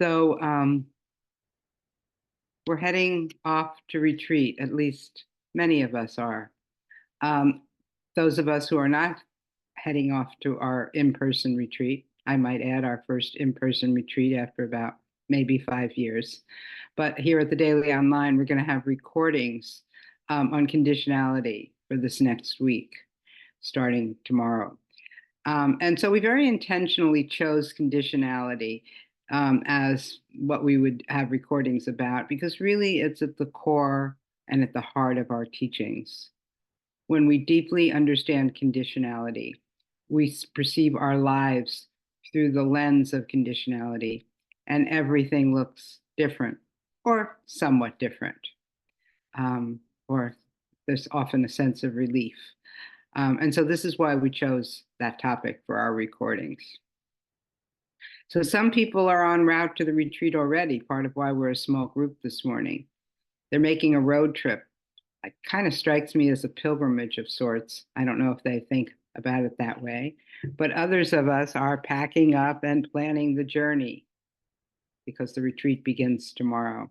So we're heading off to retreat, at least many of us are. Um, those of us who are not heading off to our in-person retreat, I might add our first in-person retreat after about maybe 5 years. But here at the Daily Online, we're going to have recordings on conditionality for this next week, starting tomorrow. And so we very intentionally chose conditionality as what we would have recordings about, because really it's at the core and at the heart of our teachings. When we deeply understand conditionality, we perceive our lives through the lens of conditionality, and everything looks different or somewhat different. Or there's often a sense of relief. And so this is why we chose that topic for our recordings. So some people are en route to the retreat already, part of why we're a small group this morning. They're making a road trip. It kind of strikes me as a pilgrimage of sorts. I don't know if they think about it that way, but others of us are packing up and planning the journey because the retreat begins tomorrow.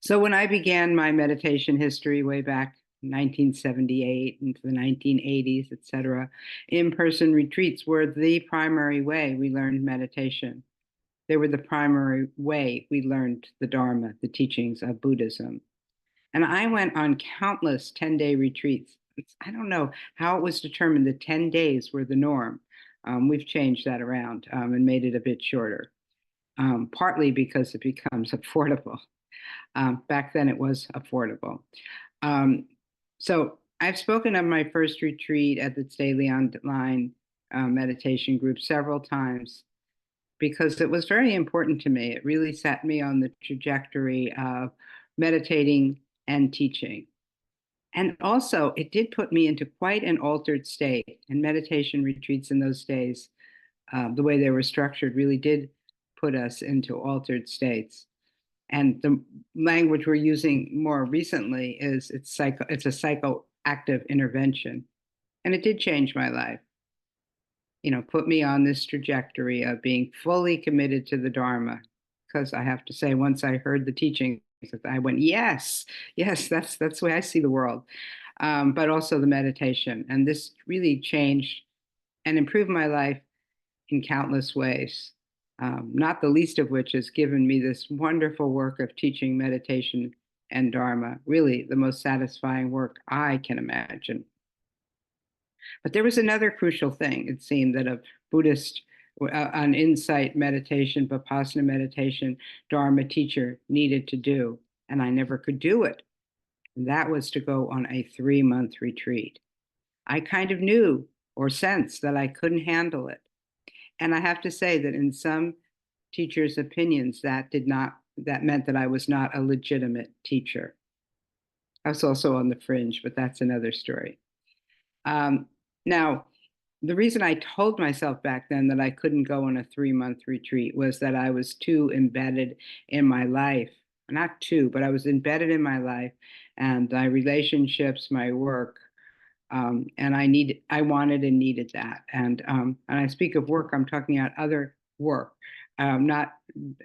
So when I began my meditation history way back 1978 into the 1980s, etc., in-person retreats were the primary way we learned meditation. They were the primary way we learned the Dharma, the teachings of Buddhism. And I went on countless 10-day retreats. I don't know how it was determined that 10 days were the norm. We've changed that around and made it a bit shorter, partly because it becomes affordable. Back then it was affordable. So I've spoken of my first retreat at the Daily Online meditation group several times because it was very important to me. It really set me on the trajectory of meditating and teaching. And also, it did put me into quite an altered state. And meditation retreats in those days, the way they were structured, really did put us into altered states. And the language we're using more recently is it's a psychoactive intervention. And it did change my life. Put me on this trajectory of being fully committed to the Dharma. Because I have to say, once I heard the teachings, I went, yes, that's the way I see the world. But also the meditation. And this really changed and improved my life in countless ways. Not the least of which has given me this wonderful work of teaching meditation and Dharma, really the most satisfying work I can imagine. But there was another crucial thing, it seemed, that a Buddhist, an insight meditation, Vipassana meditation, Dharma teacher needed to do, and I never could do it. And that was to go on a 3-month retreat. I kind of knew or sensed that I couldn't handle it. And I have to say that in some teachers' opinions, that meant that I was not a legitimate teacher. I was also on the fringe, but that's another story. Now, the reason I told myself back then that I couldn't go on a 3-month retreat was that I was too embedded in my life. Not too, but I was embedded in my life and my relationships, my work. And I wanted and needed that. And I speak of work, I'm talking about other work, not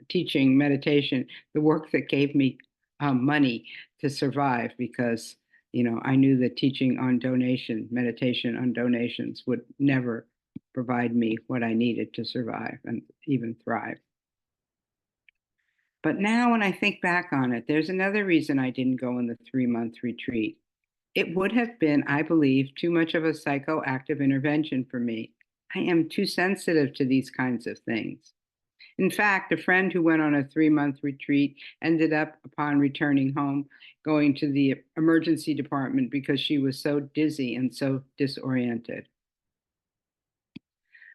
teaching meditation, the work that gave me money to survive, because I knew that teaching on meditation on donations would never provide me what I needed to survive and even thrive. But now when I think back on it, there's another reason I didn't go on the 3-month retreat. It would have been, I believe, too much of a psychoactive intervention for me. I am too sensitive to these kinds of things. In fact, a friend who went on a 3-month retreat ended up, upon returning home, going to the emergency department because she was so dizzy and so disoriented.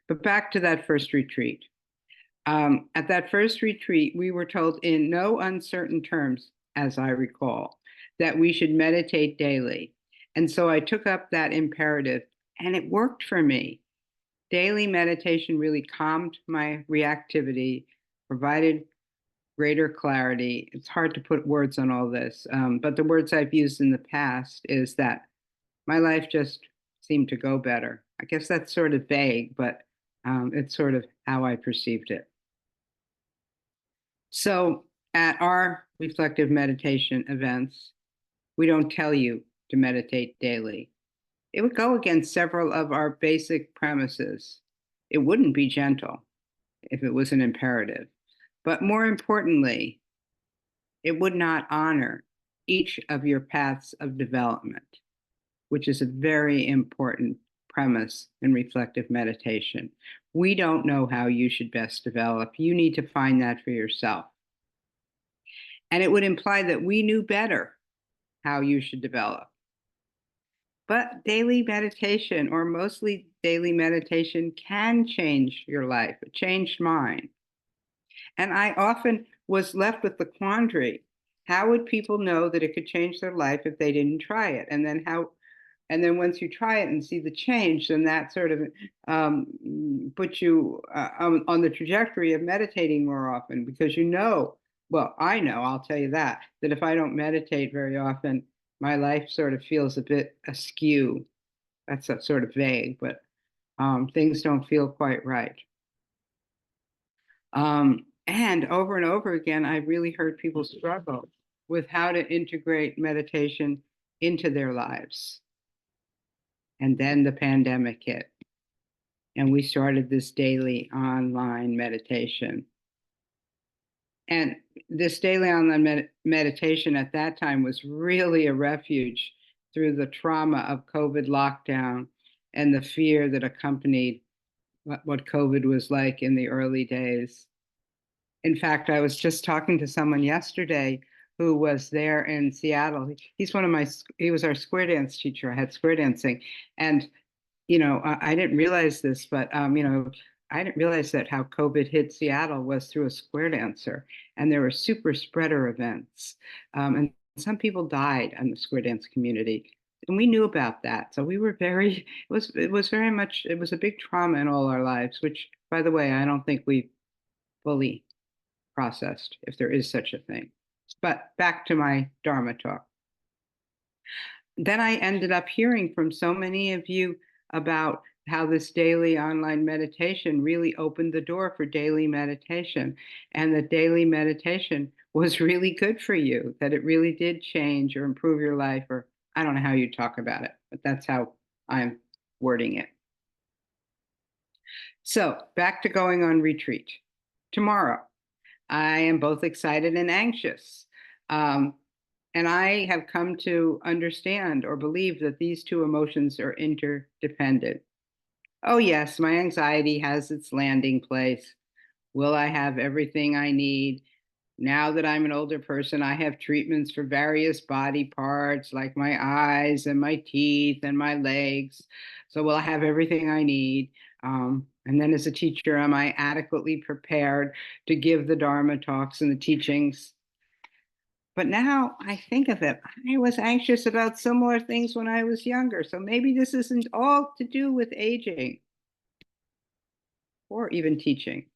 But back to that first retreat. At that first retreat, we were told in no uncertain terms, as I recall, that we should meditate daily. And so I took up that imperative, and it worked for me. Daily meditation really calmed my reactivity, provided greater clarity. It's hard to put words on all this, but the words I've used in the past is that my life just seemed to go better. I guess that's sort of vague, but it's sort of how I perceived it. So at our reflective meditation events, we don't tell you to meditate daily. It would go against several of our basic premises. It wouldn't be gentle if it was an imperative. But more importantly, it would not honor each of your paths of development, which is a very important premise in reflective meditation. We don't know how you should best develop. You need to find that for yourself. And it would imply that we knew better how you should develop. But daily meditation, or mostly daily meditation, can change your life. It changed mine. And I often was left with the quandary, how would people know that it could change their life if they didn't try it? And then once you try it and see the change, then that sort of puts you on the trajectory of meditating more often, because well, I know, I'll tell you that if I don't meditate very often, my life sort of feels a bit askew. That's sort of vague, but things don't feel quite right. And over again, I've really heard people struggle with how to integrate meditation into their lives. And then the pandemic hit, and we started this daily online meditation. And this daily online meditation at that time was really a refuge through the trauma of COVID lockdown and the fear that accompanied what COVID was like in the early days. In fact, I was just talking to someone yesterday who was there in Seattle. He was our square dance teacher. I had square dancing. And, I didn't realize this, but, I didn't realize that how COVID hit Seattle was through a square dancer. And there were super spreader events. And some people died in the square dance community. And we knew about that. So we were it was a big trauma in all our lives, which, by the way, I don't think we fully processed, if there is such a thing. But back to my Dharma talk. Then I ended up hearing from so many of you about how this daily online meditation really opened the door for daily meditation, and that daily meditation was really good for you, that it really did change or improve your life, or I don't know how you talk about it, but that's how I'm wording it. So back to going on retreat. Tomorrow, I am both excited and anxious. And I have come to understand or believe that these two emotions are interdependent. Oh, yes, my anxiety has its landing place. Will I have everything I need? Now that I'm an older person, I have treatments for various body parts, like my eyes and my teeth and my legs. So will I have everything I need? And then as a teacher, am I adequately prepared to give the Dharma talks and the teachings? But now I think of it, I was anxious about similar things when I was younger. So maybe this isn't all to do with aging or even teaching.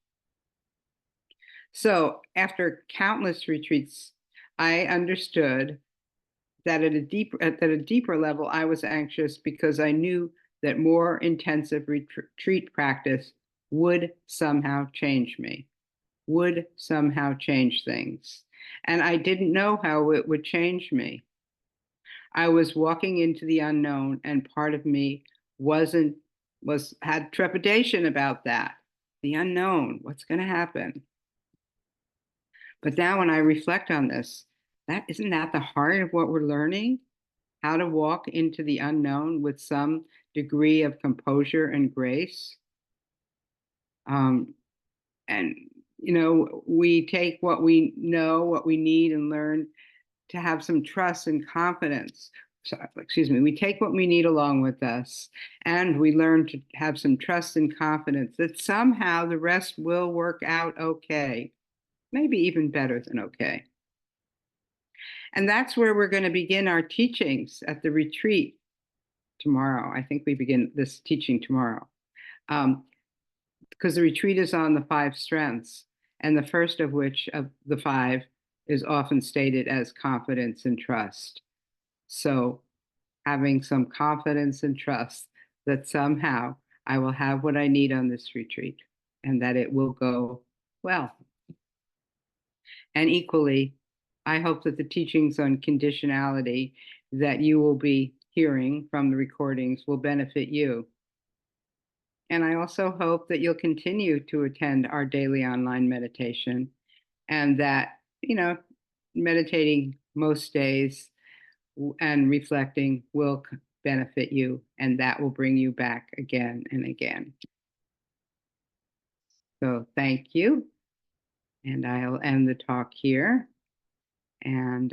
So after countless retreats, I understood that at a deeper level, I was anxious because I knew that more intensive retreat practice would somehow change me, would somehow change things. And I didn't know how it would change me. I was walking into the unknown, and part of me had trepidation about that. The unknown, what's going to happen? But now when I reflect on this, isn't that the heart of what we're learning? How to walk into the unknown with some degree of composure and grace. And we take what we know, what we need, and learn to have some trust and confidence. We take what we need along with us, and we learn to have some trust and confidence that somehow the rest will work out okay, maybe even better than okay. And that's where we're going to begin our teachings at the retreat tomorrow. I think we begin this teaching tomorrow, because the retreat is on the 5 strengths, and the first of which of the 5 is often stated as confidence and trust. So having some confidence and trust that somehow I will have what I need on this retreat and that it will go well. And equally, I hope that the teachings on conditionality that you will be hearing from the recordings will benefit you. And I also hope that you'll continue to attend our daily online meditation and that, meditating most days and reflecting will benefit you, and that will bring you back again and again. So thank you. And I'll end the talk here. And